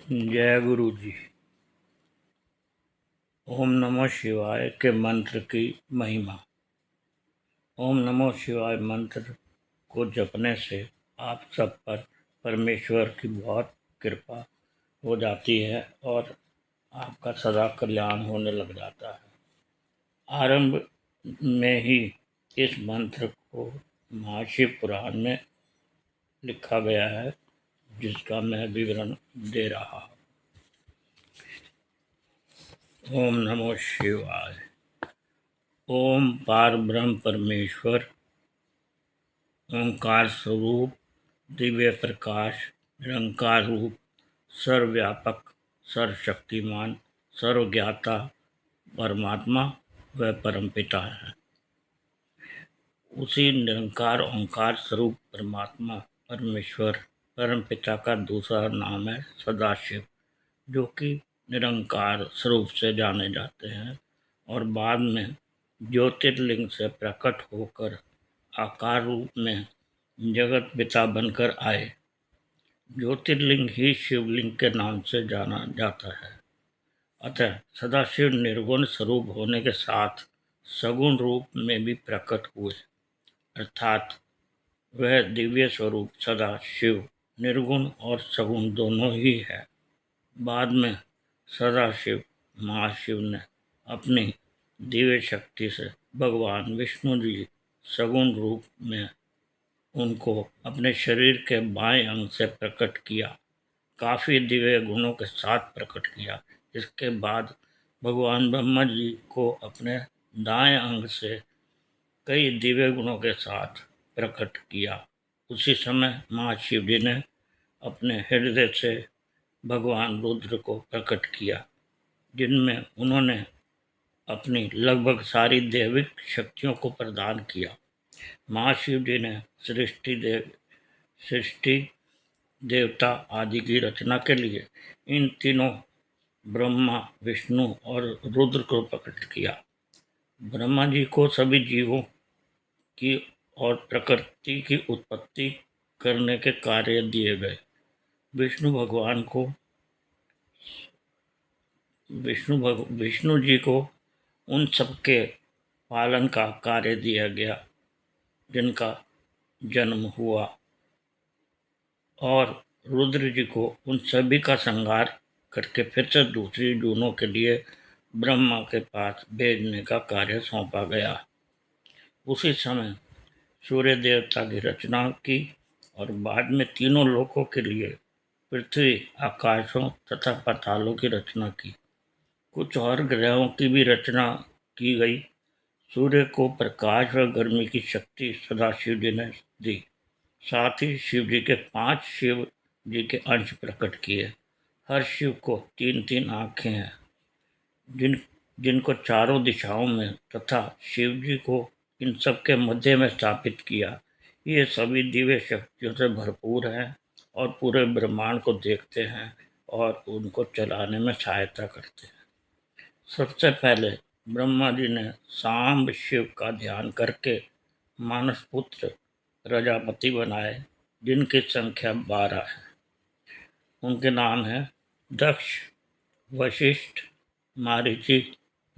जय गुरु जी। ओम नमो शिवाय के मंत्र की महिमा। ओम नमो शिवाय मंत्र को जपने से आप सब पर परमेश्वर की बहुत कृपा हो जाती है और आपका सदा कल्याण होने लग जाता है। आरंभ में ही इस मंत्र को महाशिव पुराण में लिखा गया है, जिसका मैं विवरण दे रहा हूँ। ओम नमो शिवाय। ओम पार ब्रह्म परमेश्वर, ओंकार स्वरूप, दिव्य प्रकाश, निरंकार रूप, सर्वव्यापक, सर्वशक्तिमान, सर्वज्ञाता परमात्मा व परमपिता है। उसी निरंकार ओंकार स्वरूप परमात्मा परमेश्वर परमपिता का दूसरा नाम है सदाशिव, जो कि निरंकार स्वरूप से जाने जाते हैं और बाद में ज्योतिर्लिंग से प्रकट होकर आकार रूप में जगत पिता बनकर आए। ज्योतिर्लिंग ही शिवलिंग के नाम से जाना जाता है। अतः सदाशिव निर्गुण स्वरूप होने के साथ सगुण रूप में भी प्रकट हुए, अर्थात वह दिव्य स्वरूप सदाशिव निर्गुण और सगुण दोनों ही है। बाद में सदाशिव महाशिव ने अपनी दिव्य शक्ति से भगवान विष्णु जी सगुण रूप में उनको अपने शरीर के बाएं अंग से प्रकट किया, काफी दिव्य गुणों के साथ प्रकट किया। इसके बाद भगवान ब्रह्मा जी को अपने दाएं अंग से कई दिव्य गुणों के साथ प्रकट किया। उसी समय महाशिव जी ने अपने हृदय से भगवान रुद्र को प्रकट किया, जिनमें उन्होंने अपनी लगभग सारी दैविक शक्तियों को प्रदान किया। महाशिव जी ने सृष्टि देवता आदि की रचना के लिए इन तीनों ब्रह्मा, विष्णु और रुद्र को प्रकट किया। ब्रह्मा जी को सभी जीवों की और प्रकृति की उत्पत्ति करने के कार्य दिए गए। विष्णु जी को उन सबके पालन का कार्य दिया गया जिनका जन्म हुआ, और रुद्र जी को उन सभी का संहार करके फिर से दूसरी जूनों के लिए ब्रह्मा के पास भेजने का कार्य सौंपा गया। उसी समय सूर्य देवता की रचना की और बाद में तीनों लोकों के लिए पृथ्वी, आकाशों तथा पातालों की रचना की। कुछ और ग्रहों की भी रचना की गई। सूर्य को प्रकाश व गर्मी की शक्ति सदाशिव जी ने दी। साथ ही शिव जी के 5 शिव जी के अंश प्रकट किए। हर शिव को 3-3 आंखें हैं, जिनको चारों दिशाओं में तथा शिव जी को इन सब के मध्य में स्थापित किया। ये सभी दिव्य शक्तियों से भरपूर हैं और पूरे ब्रह्मांड को देखते हैं और उनको चलाने में सहायता करते हैं। सबसे पहले ब्रह्मा जी ने सांब शिव का ध्यान करके मानस पुत्र प्रजापति बनाए, जिनकी संख्या 12 है। उनके नाम हैं दक्ष, वशिष्ठ, मारीचि,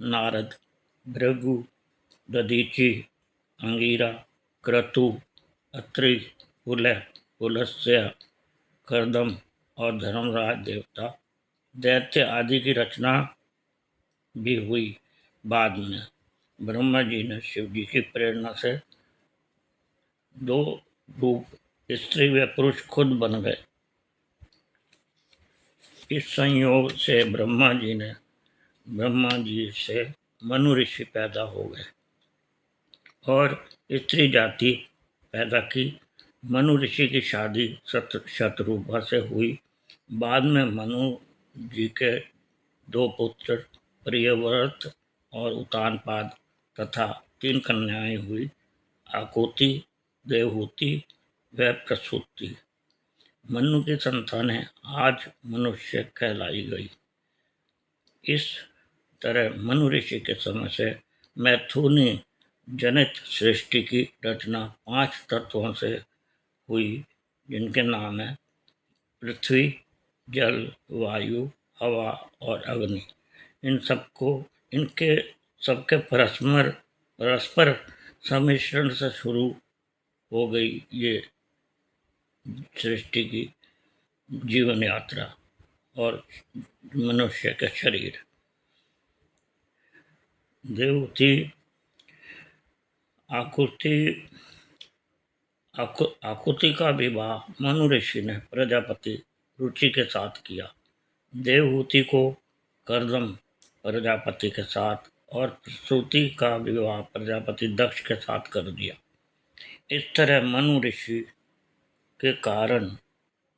नारद, भृगु, दधीचि, अंगिरा, क्रतु, अत्रि, पुलह, पुलस्त्य, कर्दम और धर्मराज देवता दैत्य आदि की रचना भी हुई। बाद में ब्रह्मा जी ने शिव जी की प्रेरणा से 2 रूप, स्त्री व पुरुष, खुद बन गए। इस संयोग से ब्रह्मा जी से मनु ऋषि पैदा हो गए और स्त्री जाति पैदा की। मनु ऋषि की शादी शतरूपा से हुई। बाद में मनु जी के 2 पुत्र प्रियव्रत और उत्तानपाद तथा 3 कन्याएं हुई, आकुति, देवहूति व प्रसूति। मनु की संतानें आज मनुष्य कहलाई गई। इस तरह मनु ऋषि के समय से मैथुनी जनित सृष्टि की रचना 5 तत्वों से हुई, जिनके नाम है पृथ्वी, जल, वायु, हवा और अग्नि, इन सबको इनके सबके परस्पर सम्मिश्रण से शुरू हो गई ये सृष्टि की जीवन यात्रा और मनुष्य का शरीर। देवहूति आकुति का विवाह मनु ऋषि ने प्रजापति रुचि के साथ किया। देवहूति को कर्दम प्रजापति के साथ और प्रसूति का विवाह प्रजापति दक्ष के साथ कर दिया। इस तरह मनु ऋषि के कारण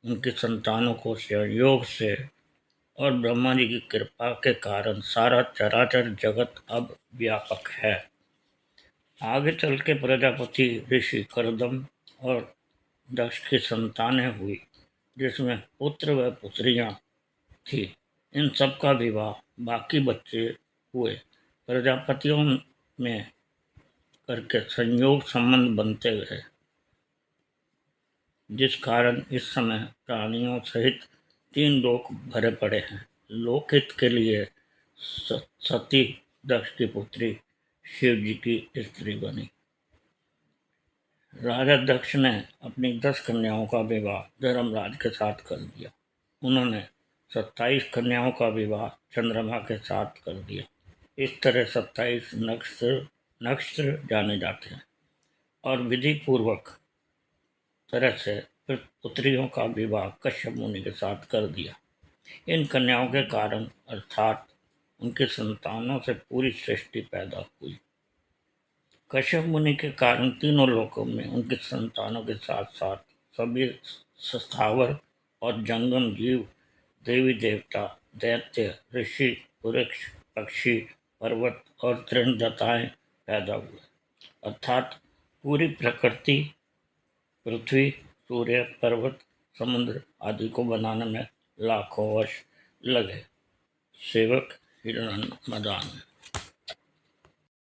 उनकी संतानों को संयोग से और ब्रह्मा जी की कृपा के कारण सारा चराचर जगत अब व्यापक है। आगे चल के प्रजापति ऋषि कर्दम और दक्ष की संतानें हुई, जिसमें पुत्र व पुत्रियां थी। इन सब का विवाह बाकी बच्चे हुए प्रजापतियों में करके संयोग संबंध बनते गए, जिस कारण इस समय प्राणियों सहित 3 लोक भरे पड़े हैं। लोकहित के लिए सती दक्ष की पुत्री शिव जी की स्त्री बनी। राजा दक्ष ने अपनी 10 कन्याओं का विवाह धर्मराज के साथ कर दिया। उन्होंने 27 कन्याओं का विवाह चंद्रमा के साथ कर दिया। इस तरह 27 नक्षत्र जाने जाते हैं और विधि पूर्वक तरह से पुत्रियों का विवाह कश्यप मुनि के साथ कर दिया। इन कन्याओं के कारण अर्थात उनके संतानों से पूरी सृष्टि पैदा हुई। कश्यप मुनि के कारण तीनों लोकों में उनके संतानों के साथ साथ सभी स्थावर और जंगम जीव, देवी देवता, दैत्य, ऋषि, वृक्ष, पक्षी, पर्वत और तृणलताएं पैदा हुए। अर्थात पूरी प्रकृति पृथ्वी, सूर्य, पर्वत, समुद्र आदि को बनाने में लाखों वर्ष लगे। सेवक हिरण मदान।